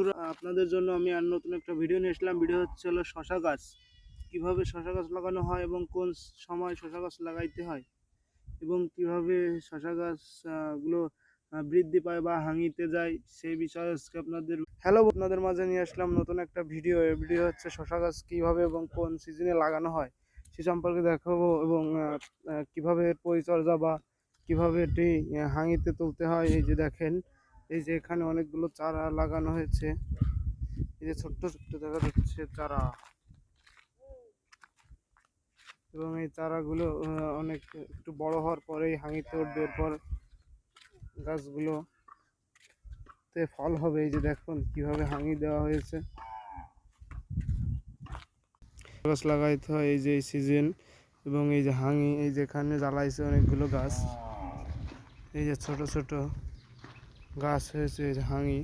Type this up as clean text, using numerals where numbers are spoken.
বন্ধুরা, আপনাদের জন্য আমি আর নতুন একটা ভিডিও নিয়ে আসলাম। ভিডিও হলো শশা গাছ। কিভাবে শশা গাছ লাগানো হয় এবং কোন সময় শশা গাছ লাগাইতে হয় এবং কিভাবে শশা গাছ গুলো বৃদ্ধি পায় বা হাঙিতে যায় সেই বিষয়ে আজকে আপনাদের মাঝে নিয়ে আসলাম নতুন একটা ভিডিও। এই ভিডিও হচ্ছে শশা গাছ কিভাবে এবং কোন সিজনে লাগানো হয় সে সম্পর্কে দেখাবো এবং কিভাবে পরিচর্যা বা কিভাবে এটি হাঙিতে তুলতে হয়। এই যে দেখেন, এই যে এখানে অনেকগুলো চারা লাগানো হয়েছে। এই যে ছোট্ট ছোট্ট দেখা যাচ্ছে চারা, এবং এই চারাগুলো অনেক একটু বড় হওয়ার পরেই হাঙিতে উঠবে। এরপর গাছগুলোতে ফল হবে। এই যে দেখুন কিভাবে হাঙি দেওয়া হয়েছে। গাছ লাগাইতে হয় এই যে এই সিজন, এবং এই যে হাঙি, এই যেখানে জ্বালাইছে অনেকগুলো গাছ, এই যে ছোট ছোট গাছ হয়েছে, এই যে হাঙি।